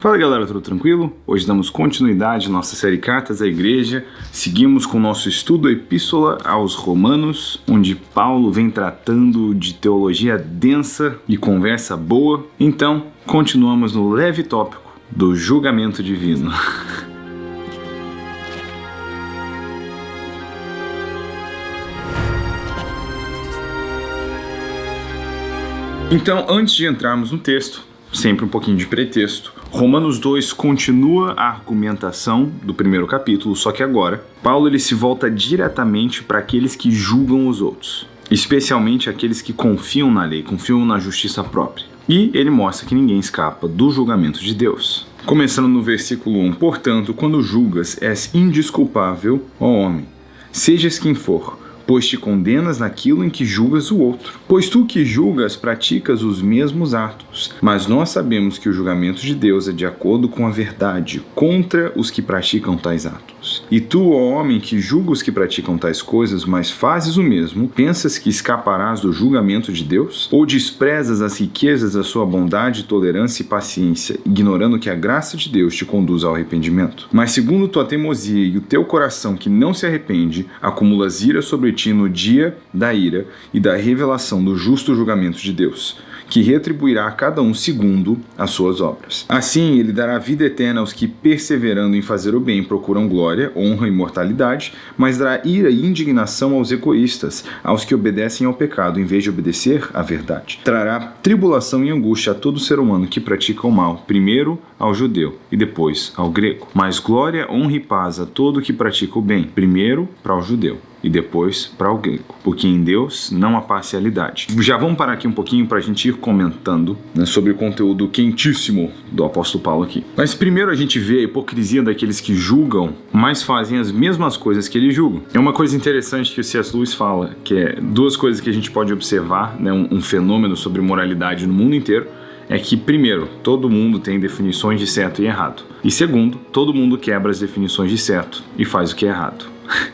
Fala galera, tudo tranquilo? Hoje damos continuidade à nossa série Cartas à Igreja. Seguimos com o nosso estudo da Epístola aos Romanos, onde Paulo vem tratando de teologia densa e conversa boa. Então, continuamos no leve tópico do julgamento divino. Então, antes de entrarmos no texto, sempre um pouquinho de pretexto. Romanos 2 continua a argumentação do primeiro capítulo, só que agora Paulo ele se volta diretamente para aqueles que julgam os outros, especialmente aqueles que confiam na lei, confiam na justiça própria. E ele mostra que ninguém escapa do julgamento de Deus. Começando no versículo 1, portanto, quando julgas, és indesculpável, ó homem, sejas quem for, pois te condenas naquilo em que julgas o outro. Pois tu que julgas praticas os mesmos atos, mas nós sabemos que o julgamento de Deus é de acordo com a verdade, contra os que praticam tais atos. E tu, ó homem, que julga os que praticam tais coisas, mas fazes o mesmo, pensas que escaparás do julgamento de Deus? Ou desprezas as riquezas da sua bondade, tolerância e paciência, ignorando que a graça de Deus te conduz ao arrependimento? Mas segundo tua teimosia e o teu coração que não se arrepende, acumulas ira sobre ti no dia da ira e da revelação do justo julgamento de Deus, que retribuirá a cada um segundo as suas obras. Assim, ele dará vida eterna aos que, perseverando em fazer o bem, procuram glória, honra e imortalidade, mas dará ira e indignação aos egoístas, aos que obedecem ao pecado, em vez de obedecer à verdade. Trará tribulação e angústia a todo ser humano que pratica o mal, primeiro ao judeu e depois ao grego. Mas glória, honra e paz a todo que pratica o bem, primeiro para o judeu e depois para o grego, porque em Deus não há parcialidade. Já vamos parar aqui um pouquinho para a gente ir comentando, sobre o conteúdo quentíssimo do apóstolo Paulo aqui. Mas primeiro a gente vê a hipocrisia daqueles que julgam, mas fazem as mesmas coisas que eles julgam. É uma coisa interessante que o C.S. Lewis fala, que é duas coisas que a gente pode observar, um fenômeno sobre moralidade no mundo inteiro, é que, primeiro, todo mundo tem definições de certo e errado. E segundo, todo mundo quebra as definições de certo e faz o que é errado.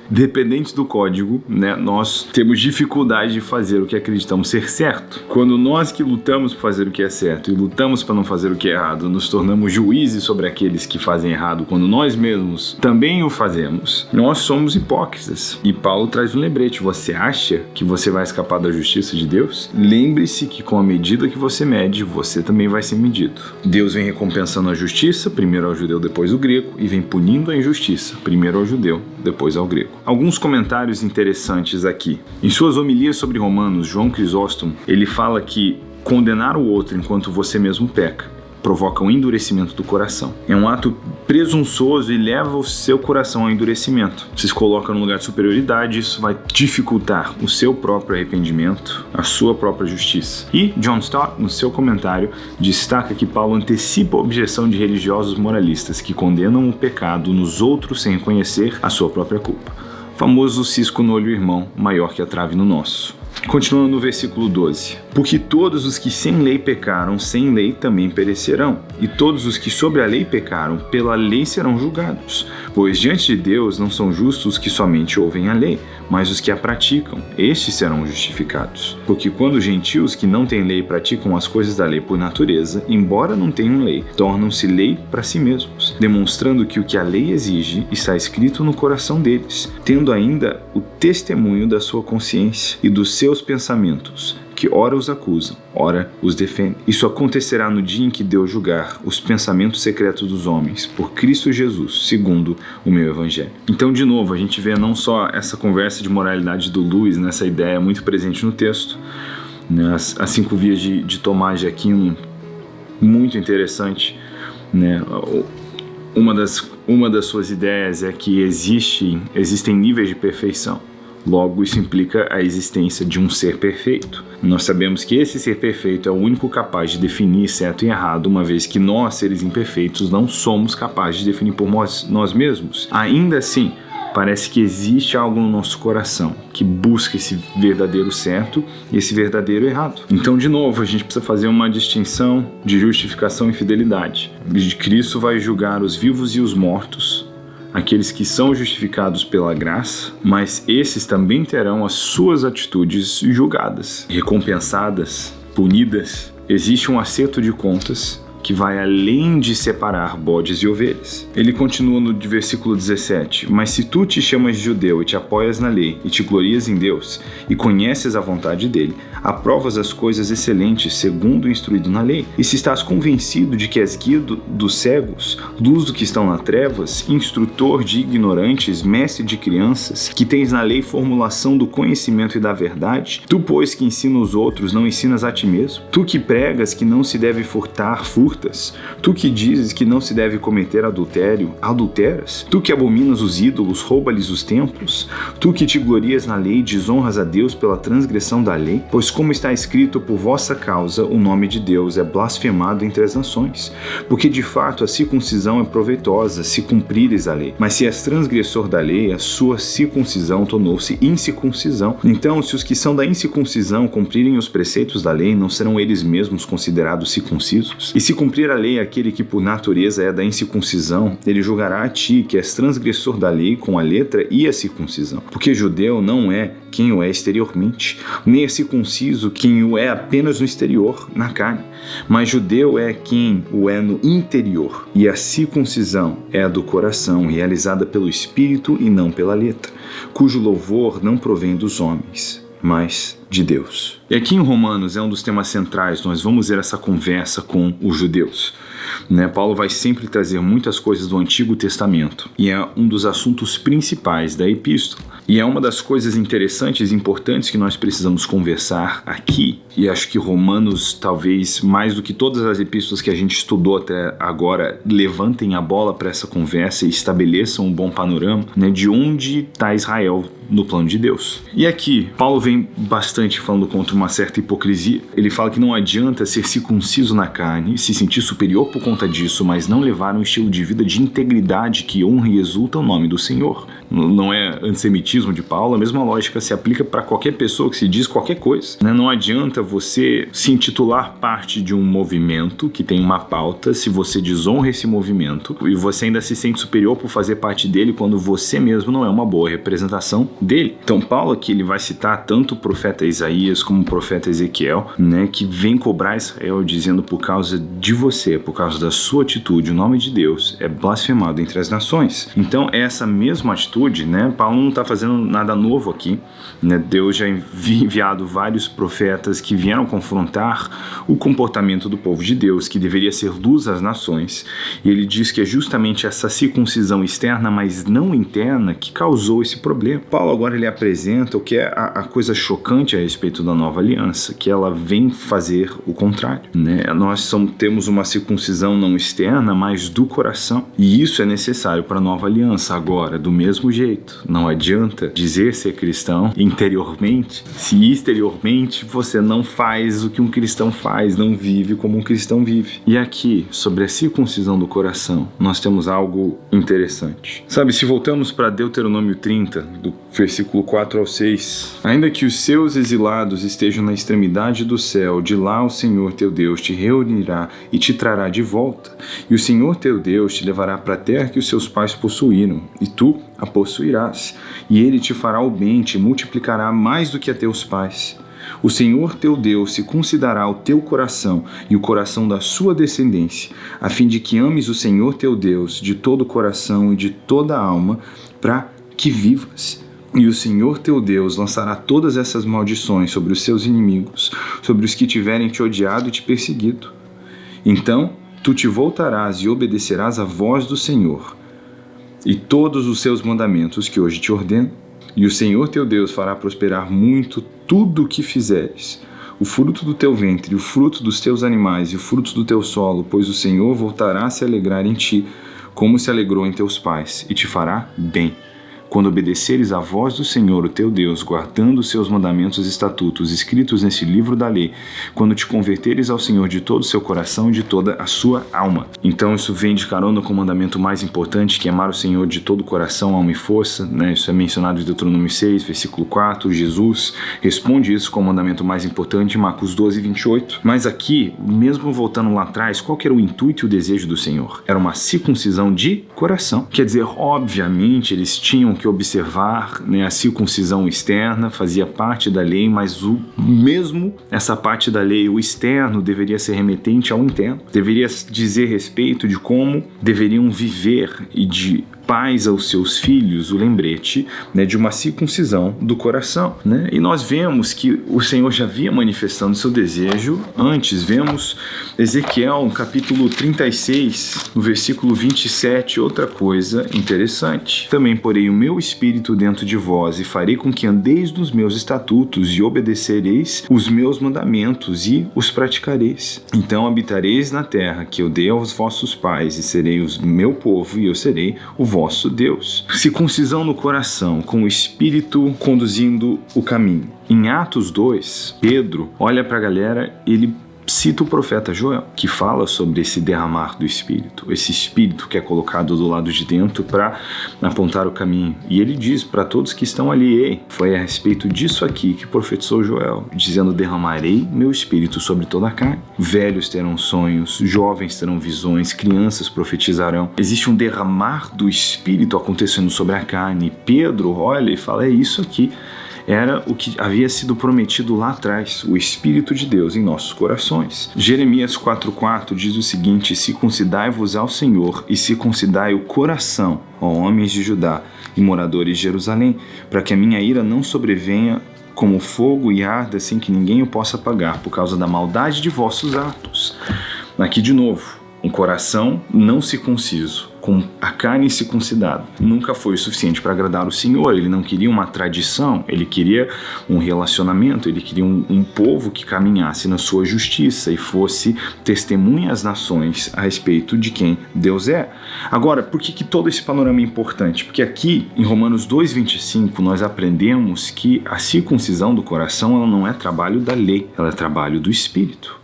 Dependente do código, nós temos dificuldade de fazer o que acreditamos ser certo. Quando nós que lutamos por fazer o que é certo e lutamos para não fazer o que é errado, nos tornamos juízes sobre aqueles que fazem errado quando nós mesmos também o fazemos, nós somos hipócritas. E Paulo traz um lembrete: você acha que você vai escapar da justiça de Deus? Lembre-se que com a medida que você mede, você também vai ser medido. Deus vem recompensando a justiça, primeiro ao judeu, depois ao grego, e vem punindo a injustiça, primeiro ao judeu, depois ao grego. Alguns comentários interessantes aqui. Em suas homilias sobre Romanos, João Crisóstomo, ele fala que condenar o outro enquanto você mesmo peca provoca um endurecimento do coração. É um ato presunçoso e leva o seu coração ao endurecimento. Você se coloca num lugar de superioridade, isso vai dificultar o seu próprio arrependimento, a sua própria justiça. E John Stott, no seu comentário, destaca que Paulo antecipa a objeção de religiosos moralistas que condenam o pecado nos outros sem reconhecer a sua própria culpa. Famoso cisco no olho irmão, maior que a trave no nosso. Continuando no versículo 12. Porque todos os que sem lei pecaram, sem lei também perecerão. E todos os que sobre a lei pecaram, pela lei serão julgados. Pois diante de Deus não são justos os que somente ouvem a lei, mas os que a praticam, estes serão justificados. Porque quando os gentios que não têm lei praticam as coisas da lei por natureza, embora não tenham lei, tornam-se lei para si mesmos, demonstrando que o que a lei exige está escrito no coração deles, tendo ainda o testemunho da sua consciência e dos seus pensamentos, que ora os acusam, ora os defendem. Isso acontecerá no dia em que Deus julgar os pensamentos secretos dos homens, por Cristo Jesus, segundo o meu evangelho. Então, de novo, a gente vê não só essa conversa de moralidade do Lewis, nessa ideia muito presente no texto, as 5 vias de Tomás de Aquino, muito interessante, Uma das suas ideias é que existem níveis de perfeição. Logo, isso implica a existência de um ser perfeito. Nós sabemos que esse ser perfeito é o único capaz de definir certo e errado, uma vez que nós, seres imperfeitos, não somos capazes de definir por nós mesmos. Ainda assim, parece que existe algo no nosso coração que busca esse verdadeiro certo e esse verdadeiro errado. Então, de novo, a gente precisa fazer uma distinção de justificação e fidelidade. Cristo vai julgar os vivos e os mortos, aqueles que são justificados pela graça, mas esses também terão as suas atitudes julgadas, recompensadas, punidas. Existe um acerto de contas que vai além de separar bodes e ovelhas. Ele continua no versículo 17: mas se tu te chamas judeu e te apoias na lei, e te glorias em Deus, e conheces a vontade dele, aprovas as coisas excelentes segundo o instruído na lei, e se estás convencido de que és guia dos cegos, luz do que estão nas trevas, instrutor de ignorantes, mestre de crianças, que tens na lei formulação do conhecimento e da verdade, tu, pois, que ensina os outros, não ensinas a ti mesmo? Tu que pregas que não se deve furtar, furtas? Tu que dizes que não se deve cometer adultério, adulteras? Tu que abominas os ídolos, rouba-lhes os templos? Tu que te glorias na lei, desonras a Deus pela transgressão da lei? Pois como está escrito, por vossa causa o nome de Deus é blasfemado entre as nações. Porque de fato a circuncisão é proveitosa, se cumprires a lei. Mas se és transgressor da lei, a sua circuncisão tornou-se incircuncisão. Então, se os que são da incircuncisão cumprirem os preceitos da lei, não serão eles mesmos considerados circuncisos? E se cumprir a lei aquele que por natureza é da incircuncisão, ele julgará a ti, que és transgressor da lei, com a letra e a circuncisão. Porque judeu não é quem o é exteriormente, nem é circunciso quem o é apenas no exterior, na carne. Mas judeu é quem o é no interior, e a circuncisão é a do coração, realizada pelo Espírito e não pela letra, cujo louvor não provém dos homens, mas de Deus. E aqui em Romanos é um dos temas centrais, nós vamos ver essa conversa com os judeus. Paulo vai sempre trazer muitas coisas do Antigo Testamento, e é um dos assuntos principais da epístola. E é uma das coisas interessantes e importantes que nós precisamos conversar aqui, e acho que Romanos, talvez mais do que todas as epístolas que a gente estudou até agora, levantem a bola para essa conversa e estabeleçam um bom panorama, de onde está Israel no plano de Deus. E aqui, Paulo vem bastante falando contra uma certa hipocrisia. Ele fala que não adianta ser circunciso na carne, se sentir superior por conta disso, mas não levar um estilo de vida de integridade que honra e exulta o nome do Senhor. Não é antissemitismo de Paulo, a mesma lógica se aplica para qualquer pessoa que se diz qualquer coisa. Não adianta você se intitular parte de um movimento que tem uma pauta se você desonra esse movimento e você ainda se sente superior por fazer parte dele quando você mesmo não é uma boa representação dele. Então Paulo aqui ele vai citar tanto o profeta Isaías como o profeta Ezequiel, que vem cobrar Israel dizendo: por causa de você, por causa da sua atitude, o nome de Deus é blasfemado entre as nações. Então essa mesma atitude, Paulo não está fazendo nada novo aqui, Deus já enviado vários profetas que vieram confrontar o comportamento do povo de Deus, que deveria ser luz às nações, e ele diz que é justamente essa circuncisão externa, mas não interna, que causou esse problema. Paulo agora ele apresenta o que é a coisa chocante a respeito da nova aliança, que ela vem fazer o contrário, Nós temos uma circuncisão não externa, mas do coração, e isso é necessário para a nova aliança. Agora, do mesmo jeito, não adianta dizer ser cristão interiormente se exteriormente você não faz o que um cristão faz, não vive como um cristão vive. E aqui, sobre a circuncisão do coração, nós temos algo interessante. Se voltamos para Deuteronômio 30, do versículo 4 ao 6, ainda que os seus exilados estejam na extremidade do céu, de lá o Senhor teu Deus te reunirá e te trará de volta, e o Senhor teu Deus te levará para a terra que os seus pais possuíram, e tu a possuirás, e ele te fará o bem, te multiplicará mais do que a teus pais. O Senhor teu Deus circuncidará o teu coração e o coração da sua descendência, a fim de que ames o Senhor teu Deus de todo o coração e de toda a alma, para que vivas. E o Senhor teu Deus lançará todas essas maldições sobre os seus inimigos, sobre os que tiverem te odiado e te perseguido. Então tu te voltarás e obedecerás à voz do Senhor e todos os seus mandamentos que hoje te ordeno. E o Senhor teu Deus fará prosperar muito tudo o que fizeres, o fruto do teu ventre, o fruto dos teus animais e o fruto do teu solo, pois o Senhor voltará a se alegrar em ti, como se alegrou em teus pais, e te fará bem. Quando obedeceres à voz do Senhor, o teu Deus, guardando os seus mandamentos e estatutos escritos nesse livro da lei, quando te converteres ao Senhor de todo o seu coração e de toda a sua alma. Então isso vem de carona com o mandamento mais importante, que é amar o Senhor de todo o coração, alma e força, Isso é mencionado em Deuteronômio 6, versículo 4. Jesus responde isso com o mandamento mais importante em Marcos 12, 28. Mas aqui, mesmo voltando lá atrás, qual que era o intuito e o desejo do Senhor? Era uma circuncisão de coração. Quer dizer, obviamente, eles tinham que que observar, né, a circuncisão externa fazia parte da lei, mas essa parte da lei, o externo, deveria ser remetente ao interno. Deveria dizer respeito de como deveriam viver e de pais aos seus filhos, o lembrete, né, de uma circuncisão do coração, né? E nós vemos que o Senhor já havia manifestando seu desejo antes. Vemos Ezequiel, no capítulo 36, no versículo 27, outra coisa interessante. Também porei o meu espírito dentro de vós e farei com que andeis nos meus estatutos e obedecereis os meus mandamentos e os praticareis. Então habitareis na terra que eu dei aos vossos pais e serei o meu povo e eu serei o vosso Deus. Circuncisão no coração, com o Espírito conduzindo o caminho. Em Atos 2, Pedro olha para a galera, ele cita o profeta Joel, que fala sobre esse derramar do Espírito, esse Espírito que é colocado do lado de dentro para apontar o caminho. E ele diz para todos que estão ali: ei, foi a respeito disso aqui que profetizou Joel, dizendo: derramarei meu Espírito sobre toda a carne. Velhos terão sonhos, jovens terão visões, crianças profetizarão. Existe um derramar do Espírito acontecendo sobre a carne. Pedro olha e fala: é isso aqui. Era o que havia sido prometido lá atrás, o Espírito de Deus em nossos corações. Jeremias 4,4 diz o seguinte: circuncidai-vos ao Senhor e circuncidai o coração, ó homens de Judá e moradores de Jerusalém, para que a minha ira não sobrevenha como fogo e arda sem que ninguém o possa apagar, por causa da maldade de vossos atos. Aqui de novo, um coração não circunciso, com a carne circuncidada, nunca foi o suficiente para agradar o Senhor. Ele não queria uma tradição, ele queria um relacionamento, ele queria um povo que caminhasse na sua justiça e fosse testemunha às nações a respeito de quem Deus é. Agora, por que todo esse panorama é importante? Porque aqui, em Romanos 2,25, nós aprendemos que a circuncisão do coração ela não é trabalho da lei, ela é trabalho do Espírito.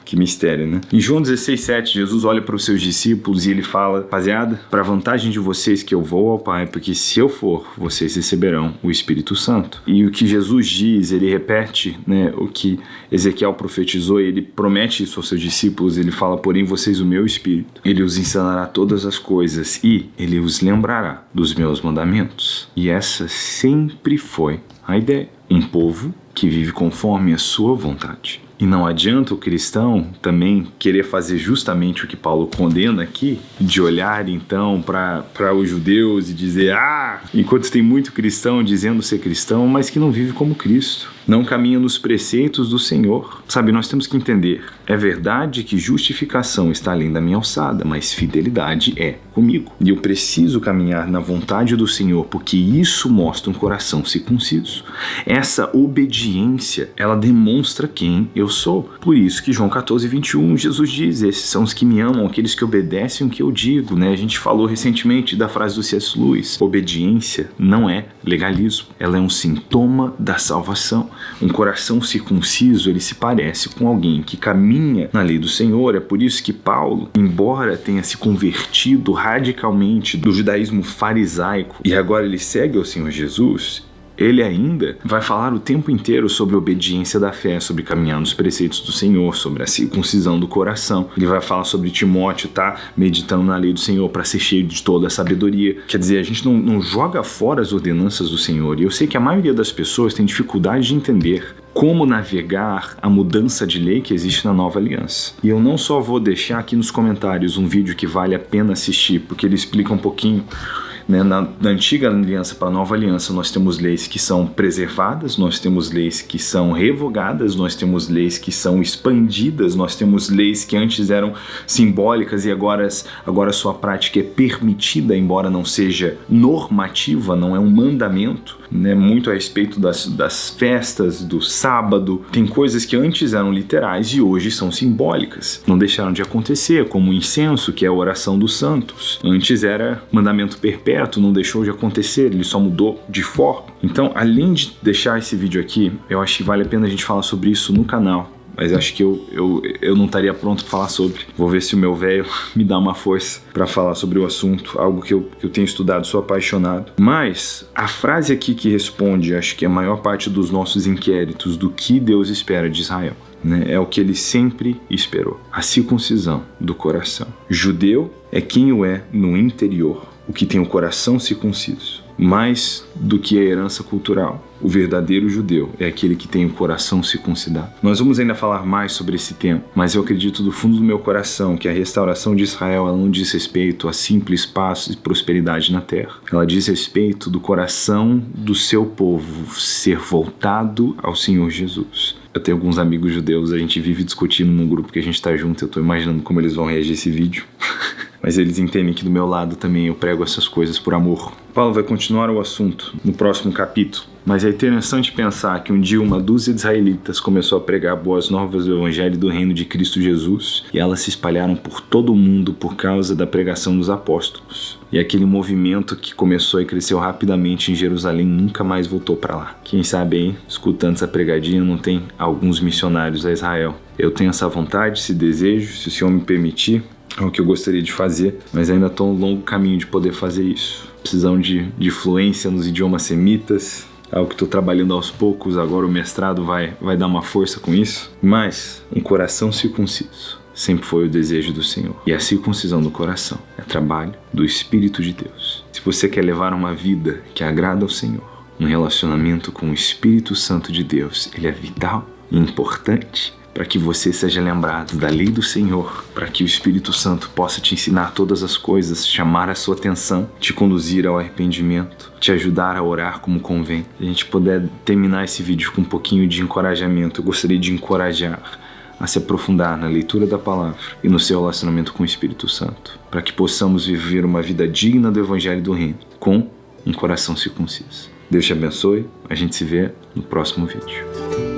Que mistério, né? Em João 16,7, Jesus olha para os seus discípulos e ele fala: rapaziada, para a vantagem de vocês que eu vou ao Pai, porque se eu for, vocês receberão o Espírito Santo. E o que Jesus diz, ele repete, né, o que Ezequiel profetizou, ele promete isso aos seus discípulos. Ele fala: porém vocês o meu Espírito, ele os ensinará todas as coisas e ele os lembrará dos meus mandamentos. E essa sempre foi a ideia. Um povo que vive conforme a sua vontade. E não adianta o cristão também querer fazer justamente o que Paulo condena aqui, de olhar então para os judeus e dizer: enquanto tem muito cristão dizendo ser cristão, mas que não vive como Cristo, não caminha nos preceitos do Senhor. Sabe, nós temos que entender, é verdade que justificação está além da minha alçada, mas fidelidade é comigo. E eu preciso caminhar na vontade do Senhor, porque isso mostra um coração circunciso. Essa obediência, ela demonstra quem eu sou. Por isso que João 14,21, Jesus diz: esses são os que me amam, aqueles que obedecem o que eu digo, né? A gente falou recentemente da frase do C.S. Lewis: obediência não é legalismo, ela é um sintoma da salvação. Um coração circunciso, ele se parece com alguém que caminha na lei do Senhor. É por isso que Paulo, embora tenha se convertido radicalmente do judaísmo farisaico e agora ele segue ao Senhor Jesus, ele ainda vai falar o tempo inteiro sobre a obediência da fé, sobre caminhar nos preceitos do Senhor, sobre a circuncisão do coração. Ele vai falar sobre Timóteo meditando na lei do Senhor para ser cheio de toda a sabedoria. Quer dizer, a gente não joga fora as ordenanças do Senhor. E eu sei que a maioria das pessoas tem dificuldade de entender como navegar a mudança de lei que existe na nova aliança. E eu não só vou deixar aqui nos comentários um vídeo que vale a pena assistir, porque ele explica um pouquinho. Na antiga aliança para a nova aliança, nós temos leis que são preservadas, nós temos leis que são revogadas, nós temos leis que são expandidas, nós temos leis que antes eram simbólicas e agora sua prática é permitida, embora não seja normativa, não é um mandamento, né? Muito a respeito das festas, do sábado. Tem coisas que antes eram literais e hoje são simbólicas. Não deixaram de acontecer, como o incenso, que é a oração dos santos. Antes era mandamento perpétuo, não deixou de acontecer, ele só mudou de forma. Então, além de deixar esse vídeo aqui, eu acho que vale a pena a gente falar sobre isso no canal. Mas acho que eu não estaria pronto para falar sobre. Vou ver se o meu velho me dá uma força para falar sobre o assunto, algo que eu tenho estudado, sou apaixonado. Mas a frase aqui que responde, acho que a maior parte dos nossos inquéritos do que Deus espera de Israel, né, é o que ele sempre esperou: a circuncisão do coração. Judeu é quem o é no interior, o que tem o coração circunciso. Mais do que a herança cultural, o verdadeiro judeu é aquele que tem o coração circuncidado. Nós vamos ainda falar mais sobre esse tema, mas eu acredito do fundo do meu coração que a restauração de Israel ela não diz respeito a simples paz e prosperidade na terra. Ela diz respeito do coração do seu povo ser voltado ao Senhor Jesus. Eu tenho alguns amigos judeus, a gente vive discutindo num grupo que a gente está junto, eu tô imaginando como eles vão reagir a esse vídeo. Mas eles entendem que do meu lado também eu prego essas coisas por amor. Paulo vai continuar o assunto no próximo capítulo, mas é interessante pensar que um dia uma dúzia de israelitas começou a pregar boas novas do evangelho do reino de Cristo Jesus e elas se espalharam por todo o mundo por causa da pregação dos apóstolos. E aquele movimento que começou e cresceu rapidamente em Jerusalém nunca mais voltou para lá. Quem sabe aí, escutando essa pregadinha, não tem alguns missionários a Israel. Eu tenho essa vontade, esse desejo, se o Senhor me permitir, é o que eu gostaria de fazer, mas ainda estou um longo caminho de poder fazer isso. Precisamos de fluência nos idiomas semitas, algo que estou trabalhando aos poucos, agora o mestrado vai dar uma força com isso. Mas um coração circunciso sempre foi o desejo do Senhor. E a circuncisão do coração é trabalho do Espírito de Deus. Se você quer levar uma vida que agrada ao Senhor, um relacionamento com o Espírito Santo de Deus, ele é vital e importante para que você seja lembrado da lei do Senhor, para que o Espírito Santo possa te ensinar todas as coisas, chamar a sua atenção, te conduzir ao arrependimento, te ajudar a orar como convém. Se a gente puder terminar esse vídeo com um pouquinho de encorajamento, eu gostaria de encorajar a se aprofundar na leitura da palavra e no seu relacionamento com o Espírito Santo, para que possamos viver uma vida digna do Evangelho do Reino, com um coração circunciso. Deus te abençoe, a gente se vê no próximo vídeo.